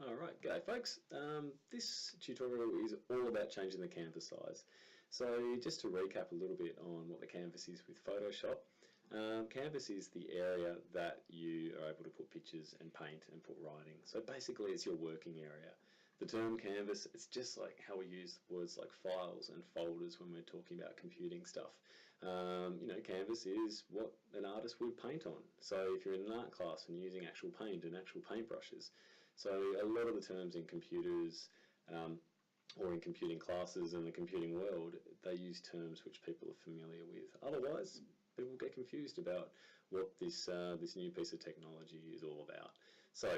Alright, g'day folks. This tutorial is all about changing the canvas size. So just to recap a little bit on what the canvas is with Photoshop. Canvas is the area that you are able to put pictures and paint and put writing. So basically it's your working area. The term canvas, it's just like how we use words like files and folders when we're talking about computing stuff. Canvas is what an artist would paint on. So if you're in an art class and using actual paint and actual paintbrushes. So a lot of the terms in computers or in computing classes in the computing world, they use terms which people are familiar with. Otherwise, people get confused about what this new piece of technology is all about. So,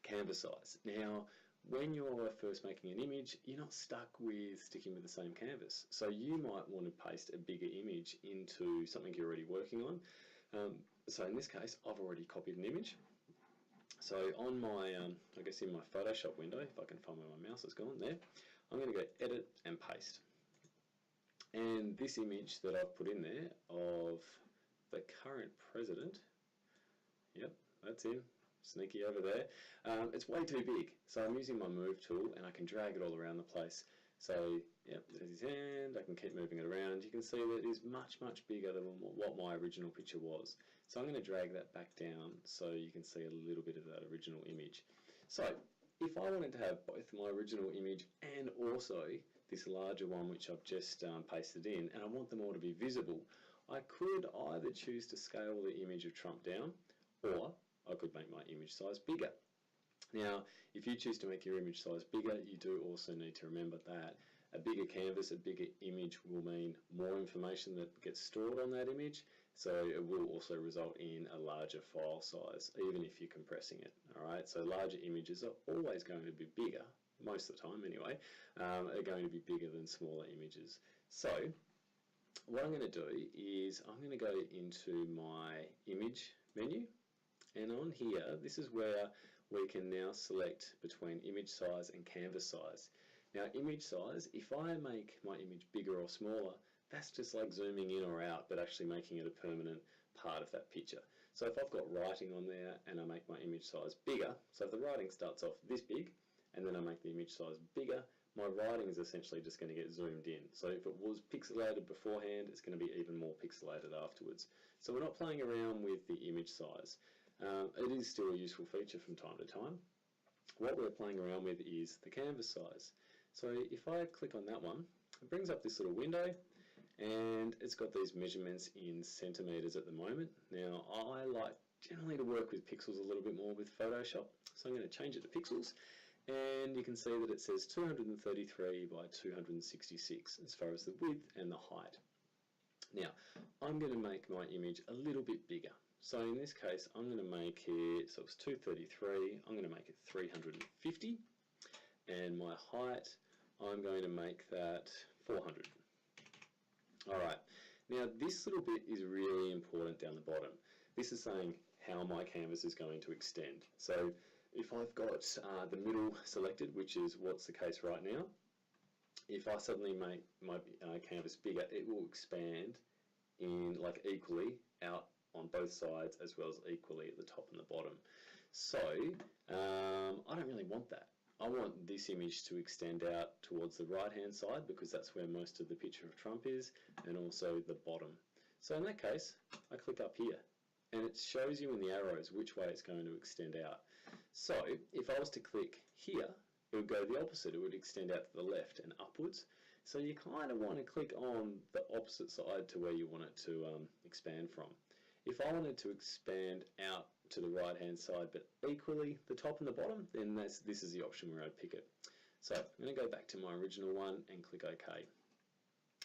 canvas size. Now, when you're first making an image, you're not stuck with sticking with the same canvas. So you might want to paste a bigger image into something you're already working on. So in this case, I've already copied an image. So on my, I guess in my Photoshop window, if I can find where my mouse has gone there, I'm going to go Edit and Paste. And this image that I've put in there of the current president, yep, that's him, sneaky over there, it's way too big. So I'm using my Move tool and I can drag it all around the place. So, yep, there's his hand, I can keep moving it around. You can see that it is much, much bigger than what my original picture was. So I'm going to drag that back down so you can see a little bit of that original image. So, if I wanted to have both my original image and also this larger one which I've just pasted in, and I want them all to be visible, I could either choose to scale the image of Trump down, or I could make my image size bigger. Now, if you choose to make your image size bigger, you do also need to remember that a bigger canvas, a bigger image will mean more information that gets stored on that image, so it will also result in a larger file size, even if you're compressing it. Alright, so larger images are always going to be bigger, most of the time anyway, are going to be bigger than smaller images. So, what I'm going to do is I'm going to go into my image menu. And on here, this is where we can now select between image size and canvas size. Now, image size, if I make my image bigger or smaller, that's just like zooming in or out, but actually making it a permanent part of that picture. So if I've got writing on there and I make my image size bigger, so if the writing starts off this big, and then I make the image size bigger, my writing is essentially just going to get zoomed in. So if it was pixelated beforehand, it's going to be even more pixelated afterwards. So we're not playing around with the image size. It is still a useful feature from time to time. What we're playing around with is the canvas size. So if I click on that one, it brings up this little window and it's got these measurements in centimetres at the moment. Now I like generally to work with pixels a little bit more with Photoshop, so I'm going to change it to pixels, and you can see that it says 233 by 266 as far as the width and the height. Now I'm going to make my image a little bit bigger. So in this case, I'm going to make it, so it's 233, I'm going to make it 350, and my height, I'm going to make that 400. Alright, now this little bit is really important down the bottom. This is saying how my canvas is going to extend. So if I've got the middle selected, which is what's the case right now, if I suddenly make my canvas bigger, it will expand in like equally out on both sides as well as equally at the top and the bottom. So I don't really want that. I want this image to extend out towards the right hand side because that's where most of the picture of Trump is, and also the bottom. So in that case, I click up here and it shows you in the arrows which way it's going to extend out. So if I was to click here, it would go the opposite. It would extend out to the left and upwards. So you kind of want to click on the opposite side to where you want it to expand from. If I wanted to expand out to the right hand side but equally the top and the bottom, then this is the option where I'd pick it. So I'm going to go back to my original one and click OK.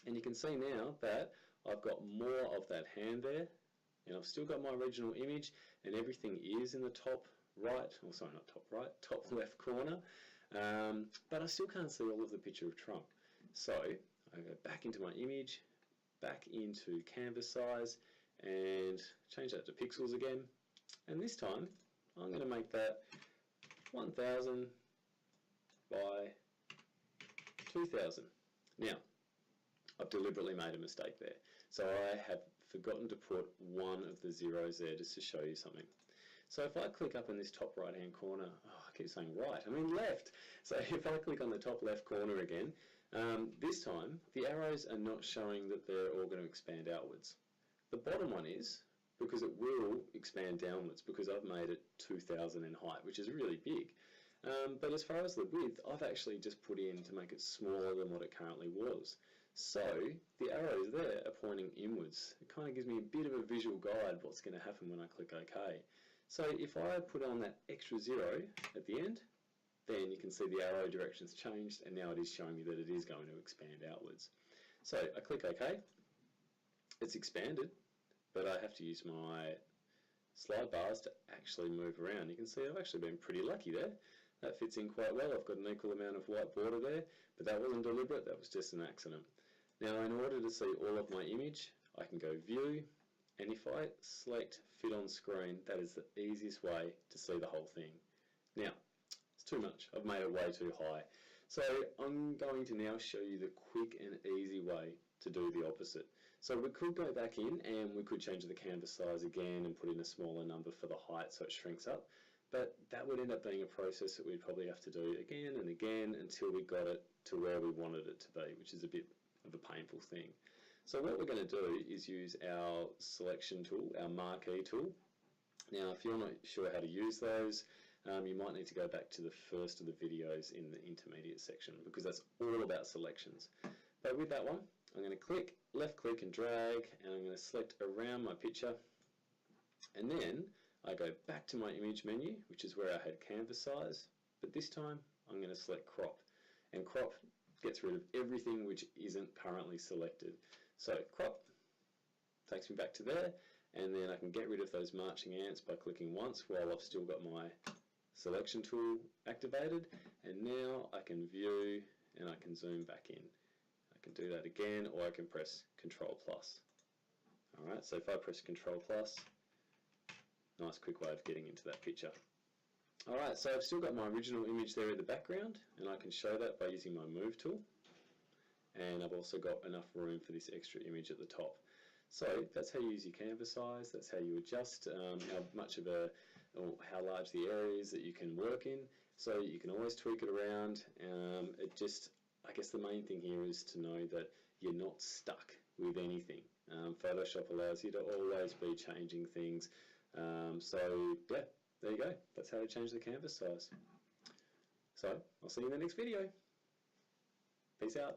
And you can see now that I've got more of that hand there, and I've still got my original image, and everything is in the top right, or sorry, not top right, top left corner, but I still can't see all of the picture of Trump. So I go back into my image, back into canvas size, and change that to pixels again, and this time I'm going to make that 1000 by 2000. Now I've deliberately made a mistake there, so I have forgotten to put one of the zeros there just to show you something. So if I click up in this top right hand corner, I keep saying right, I mean left. So if I click on the top left corner again, this time the arrows are not showing that they're all going to expand outwards. The bottom one is, because it will expand downwards because I've made it 2000 in height, which is really big. But as far as the width, I've actually just put in to make it smaller than what it currently was. So the arrows there are pointing inwards. It kind of gives me a bit of a visual guide what's going to happen when I click OK. So if I put on that extra 0 at the end, then you can see the arrow direction's changed, and now it is showing me that it is going to expand outwards. So I click OK. It's expanded, but I have to use my slide bars to actually move around. You can see I've actually been pretty lucky there. That fits in quite well. I've got an equal amount of white border there, but that wasn't deliberate, that was just an accident. Now in order to see all of my image, I can go View, and if I select Fit on Screen, that is the easiest way to see the whole thing. Now, it's too much. I've made it way too high. So I'm going to now show you the quick and easy way to do the opposite. So we could go back in and we could change the canvas size again and put in a smaller number for the height so it shrinks up. But that would end up being a process that we'd probably have to do again and again until we got it to where we wanted it to be, which is a bit of a painful thing. So what we're going to do is use our selection tool, our marquee tool. Now if you're not sure how to use those, you might need to go back to the first of the videos in the intermediate section because that's all about selections. But with that one, I'm going to click, left click and drag, and I'm going to select around my picture, and then I go back to my image menu, which is where I had canvas size, but this time I'm going to select crop, and crop gets rid of everything which isn't currently selected. So crop takes me back to there, and then I can get rid of those marching ants by clicking once while I've still got my selection tool activated, and now I can view and I can zoom back in. I can do that again, or I can press Control+. Alright, so if I press Control+, nice quick way of getting into that picture. Alright, so I've still got my original image there in the background, and I can show that by using my Move tool. And I've also got enough room for this extra image at the top. So that's how you use your canvas size, that's how you adjust how much of a, or how large the area is that you can work in. So you can always tweak it around. I guess the main thing here is to know that you're not stuck with anything. Photoshop allows you to always be changing things. So yeah, there you go. That's how to change the canvas size. So I'll see you in the next video. Peace out.